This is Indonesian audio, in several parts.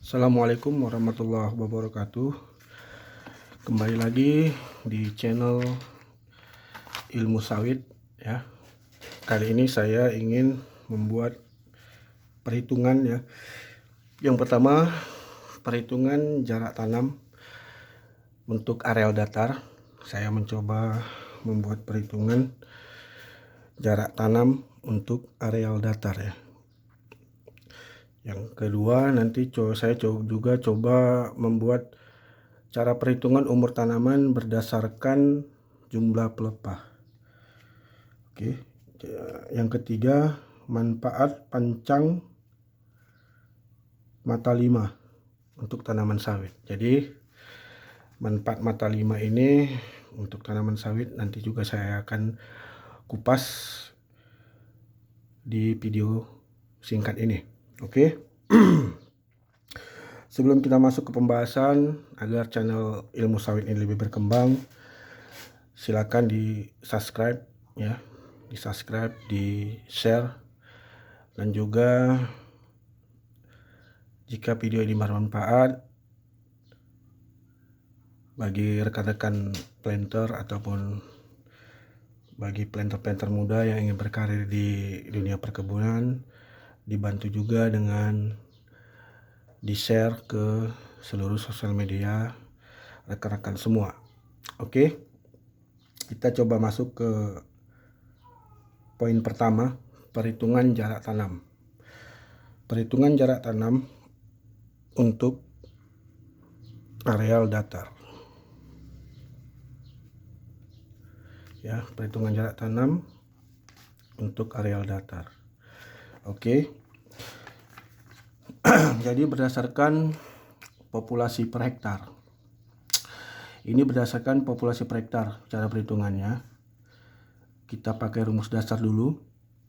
Assalamualaikum warahmatullahi wabarakatuh. Kembali lagi di channel Ilmu Sawit ya. Kali ini saya ingin membuat perhitungan ya. Yang pertama, perhitungan jarak tanam untuk areal datar. Saya mencoba membuat perhitungan jarak tanam untuk areal datar ya. Yang kedua, nanti saya juga coba membuat cara perhitungan umur tanaman berdasarkan jumlah pelepah. Oke. Yang ketiga, manfaat pancang mata 5 untuk tanaman sawit. Jadi manfaat mata 5 ini untuk tanaman sawit nanti juga saya akan kupas di video singkat ini. Oke. Sebelum kita masuk ke pembahasan, agar channel Ilmu Sawit ini lebih berkembang, silakan di subscribe ya, di share, dan juga jika video ini bermanfaat bagi rekan-rekan planter ataupun bagi planter-planter muda yang ingin berkarir di dunia perkebunan, dibantu juga dengan di-share ke seluruh sosial media rekan-rekan semua. Oke, kita coba masuk ke poin pertama, perhitungan jarak tanam. Perhitungan jarak tanam untuk areal datar. Ya, perhitungan jarak tanam untuk areal datar. Oke. Jadi berdasarkan populasi per hektar. Ini berdasarkan populasi per hektar cara perhitungannya. Kita pakai rumus dasar dulu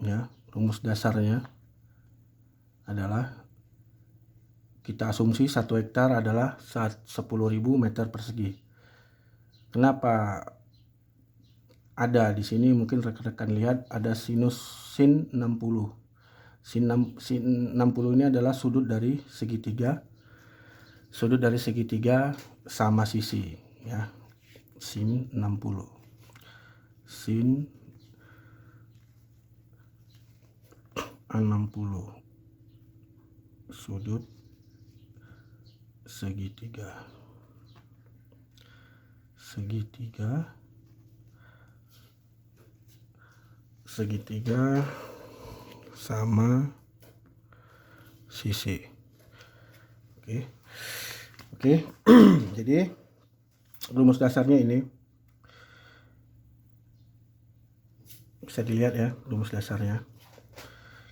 ya. Rumus dasarnya adalah kita asumsi 1 hektar adalah 10.000 meter persegi. Kenapa ada di sini? Mungkin rekan-rekan lihat ada sinus sin 60. Sin 60 ini adalah sudut dari segitiga. Sudut dari segitiga sama sisi ya. Sin 60. Sin 60. Sudut segitiga. Segitiga sama sisi. Oke. Jadi rumus dasarnya ini bisa dilihat ya, rumus dasarnya.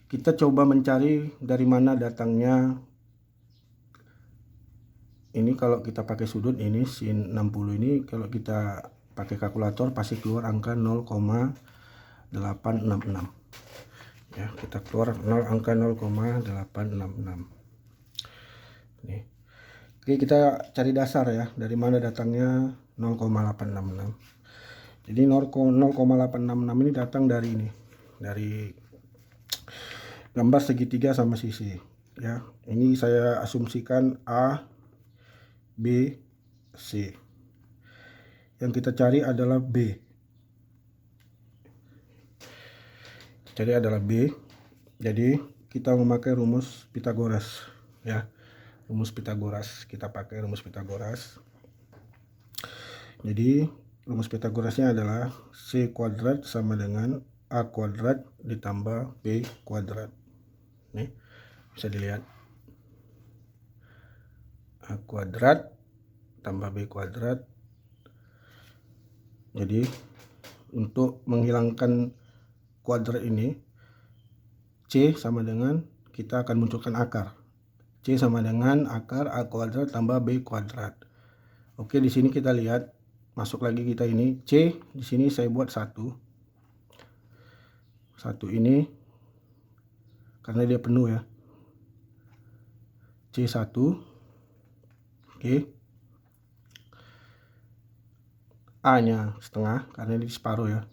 Kita coba mencari dari mana datangnya. Ini kalau kita pakai sudut ini sin 60 ini, kalau kita pakai kalkulator pasti keluar angka 0,866. Ya, kita keluar angka 0,866. Nih. Oke, kita cari dasar ya, dari mana datangnya 0,866. Jadi 0,866 ini datang dari ini, dari gambar segitiga sama sisi ya. Ini saya asumsikan A, B, C. Yang kita cari adalah B. Jadi kita memakai rumus Pythagoras ya. Rumus Pythagoras, kita pakai rumus Pythagoras. Jadi rumus Pythagorasnya adalah C kuadrat sama dengan A kuadrat ditambah B kuadrat. Nih, bisa dilihat. A kuadrat tambah B kuadrat. Jadi untuk menghilangkan kuadrat ini, C sama dengan, kita akan munculkan akar. C sama dengan akar A kuadrat tambah B kuadrat. Oke, di sini kita lihat, masuk lagi kita ini, C di sini saya buat 1 ini karena dia penuh ya. C1. Oke. A-nya setengah karena ini separuh ya.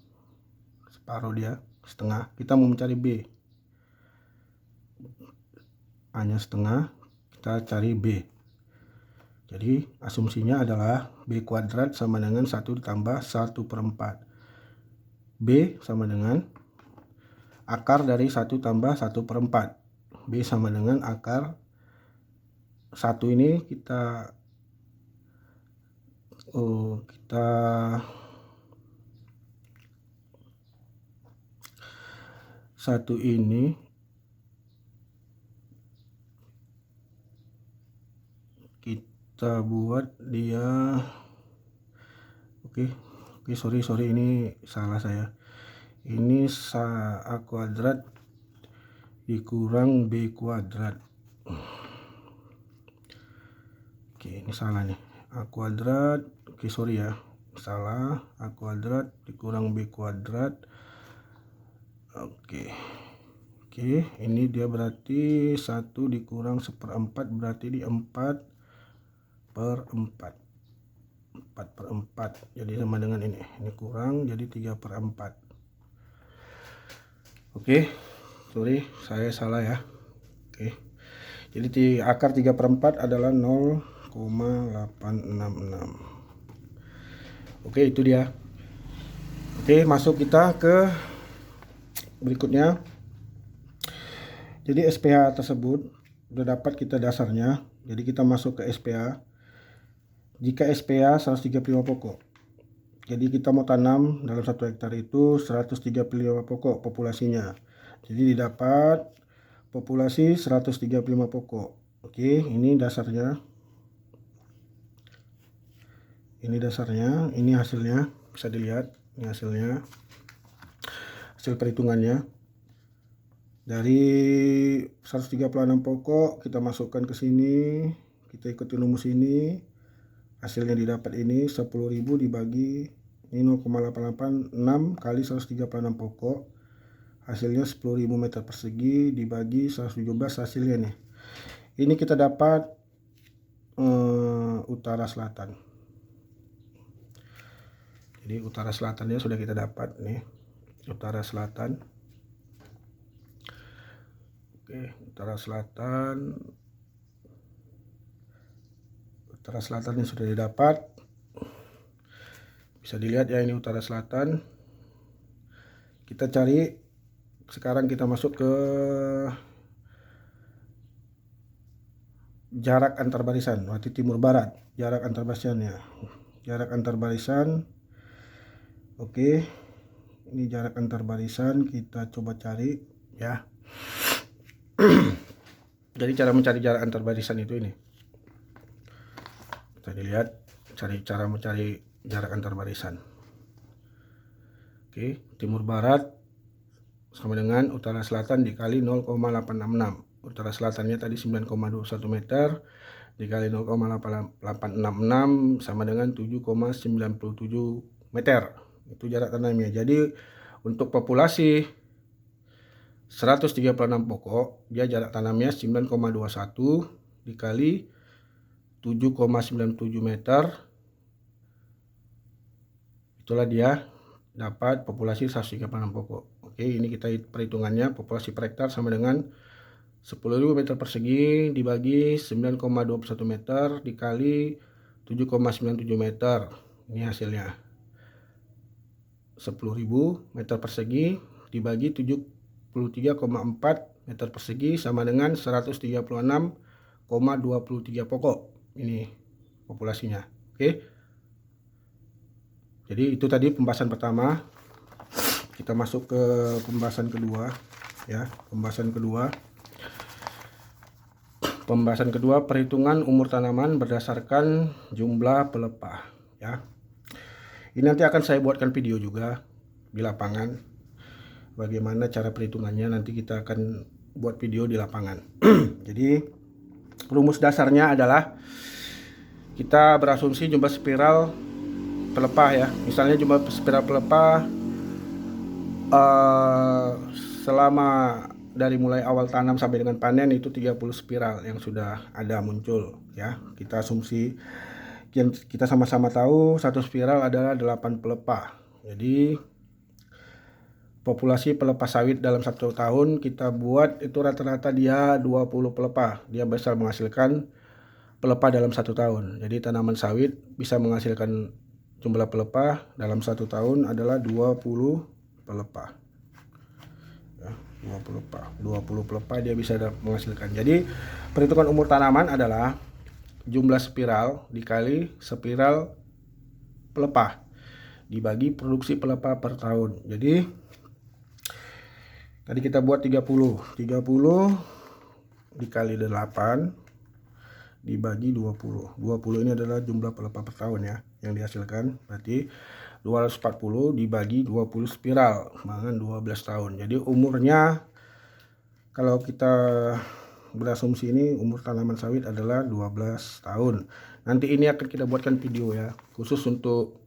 Separuh dia, setengah. Kita mau mencari B. A-nya setengah, kita cari B. Jadi asumsinya adalah B kuadrat sama dengan 1 ditambah 1/4. B sama dengan akar dari 1 tambah 1/4. B sama dengan akar 1 ini kita satu ini kita buat dia oke, sorry ini salah saya. Ini A kuadrat dikurang B kuadrat. Oke, ini salah nih. A kuadrat, oke sorry ya, salah. A kuadrat dikurang B kuadrat. Oke, ini dia berarti 1 dikurang 1/4 berarti di 4/4. 4/4 jadi sama dengan ini kurang jadi 3/4. Oke, sorry saya salah ya. Oke, jadi akar 3/4 adalah 0,866. Oke, itu dia. Oke, masuk kita ke berikutnya. Jadi SPH tersebut udah dapat kita dasarnya, jadi kita masuk ke SPH. Jika SPH 135 pokok, jadi kita mau tanam dalam 1 hektar itu 135 pokok populasinya. Jadi didapat populasi 135 pokok. Oke, ini dasarnya. Ini dasarnya, ini hasilnya, bisa dilihat. Ini hasilnya. Hasil perhitungannya. Dari 136 pokok kita masukkan ke sini, kita ikuti rumus ini. Hasilnya didapat ini 10.000 dibagi ini 0,886 kali 136 pokok. Hasilnya 10.000 meter persegi dibagi 117 hasilnya nih. Ini kita dapat utara selatan. Jadi utara selatannya sudah kita dapat nih. Utara selatan. Oke, utara selatan. Utara selatan yang sudah didapat. Bisa dilihat ya, ini utara selatan. Kita cari, sekarang kita masuk ke jarak antar barisan, berarti timur barat, jarak antar barisannya. Jarak antar barisan. Oke. Ini jarak antar barisan, kita coba cari ya. Jadi cara mencari jarak antar barisan itu ini. Kita dilihat cara mencari jarak antar barisan. Oke, timur barat sama dengan utara selatan dikali 0,866. Utara selatannya tadi 9,21 meter dikali 0,866 sama dengan 7,97 meter. Itu jarak tanamnya. Jadi untuk populasi 136 pokok, dia jarak tanamnya 9,21 dikali 7,97 meter. Itulah dia dapat populasi 136 pokok. Oke, ini kita perhitungannya populasi per hektar sama dengan 10.000 meter persegi dibagi 9,21 meter dikali 7,97 meter. Ini hasilnya. 10.000 meter persegi dibagi 73,4 meter persegi sama dengan 136,23 pokok. Ini populasinya. Oke. Jadi itu tadi pembahasan pertama. Kita masuk ke pembahasan kedua ya. Pembahasan kedua perhitungan umur tanaman berdasarkan jumlah pelepah ya. Ini nanti akan saya buatkan video juga di lapangan. Bagaimana cara perhitungannya, nanti kita akan buat video di lapangan. Jadi rumus dasarnya adalah kita berasumsi jumlah spiral pelepah ya. Misalnya jumlah spiral pelepah selama dari mulai awal tanam sampai dengan panen itu 30 spiral yang sudah ada muncul ya. Kita asumsi, kita sama-sama tahu satu spiral adalah 8 pelepah. Jadi populasi pelepas sawit dalam 1 tahun kita buat itu rata-rata dia 20 pelepah. Dia bisa menghasilkan pelepah dalam 1 tahun. Jadi tanaman sawit bisa menghasilkan jumlah pelepah dalam 1 tahun adalah 20 pelepah. Ya, 20 pelepah dia bisa menghasilkan. Jadi perhitungan umur tanaman adalah jumlah spiral dikali spiral pelepah dibagi produksi pelepah per tahun. Jadi tadi kita buat 30 dikali 8 dibagi 20. 20 ini adalah jumlah pelepah per tahun ya yang dihasilkan. Berarti 240 dibagi 20 spiral dengan 12 tahun. Jadi umurnya kalau kita berasumsi ini umur tanaman sawit adalah 12 tahun. Nanti ini akan kita buatkan video ya khusus untuk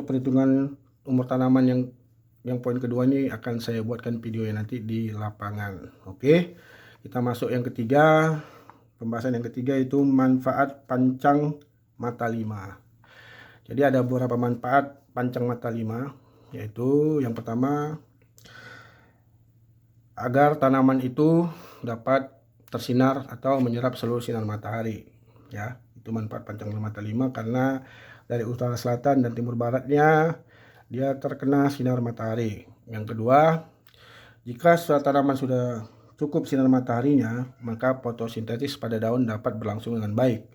perhitungan umur tanaman yang poin kedua ini akan saya buatkan video yang nanti di lapangan. Oke, kita masuk yang ketiga. Pembahasan yang ketiga itu manfaat pancang mata 5. Jadi ada beberapa manfaat pancang mata 5, yaitu yang pertama agar tanaman itu dapat tersinar atau menyerap seluruh sinar matahari ya. Itu manfaat pancang mata 5 karena dari utara selatan dan timur baratnya dia terkena sinar matahari. Yang kedua, jika tanaman sudah cukup sinar mataharinya, maka fotosintesis pada daun dapat berlangsung dengan baik.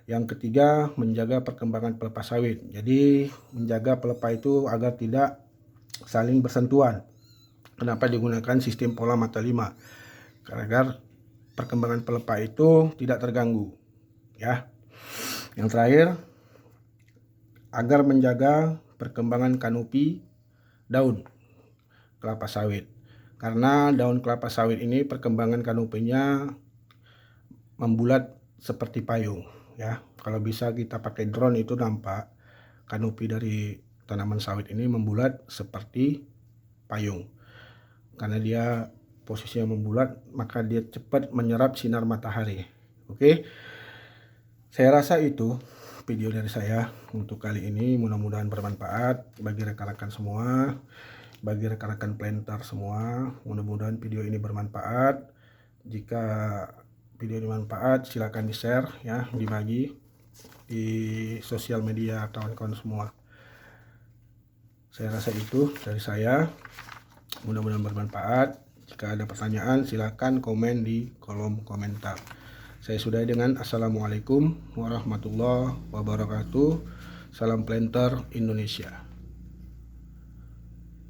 Yang ketiga, menjaga perkembangan pelepah sawit. Jadi menjaga pelepah itu agar tidak saling bersentuhan. Kenapa digunakan sistem pola mata 5? Agar perkembangan pelepah itu tidak terganggu ya. Yang terakhir, agar menjaga perkembangan kanopi daun kelapa sawit. Karena daun kelapa sawit ini perkembangan kanopinya membulat seperti payung ya. Kalau bisa kita pakai drone itu nampak kanopi dari tanaman sawit ini membulat seperti payung. Karena dia posisinya membulat, maka dia cepat menyerap sinar matahari. Oke. Saya rasa itu video dari saya untuk kali ini. Mudah-mudahan bermanfaat bagi rekan-rekan semua, bagi rekan-rekan planter semua. Mudah-mudahan video ini bermanfaat. Jika video ini bermanfaat, silakan di-share ya, dibagi di sosial media kawan-kawan semua. Saya rasa itu dari saya. Mudah-mudahan bermanfaat. Jika ada pertanyaan, silakan komen di kolom komentar. Saya sudahi dengan Assalamualaikum warahmatullahi wabarakatuh. Salam planter Indonesia.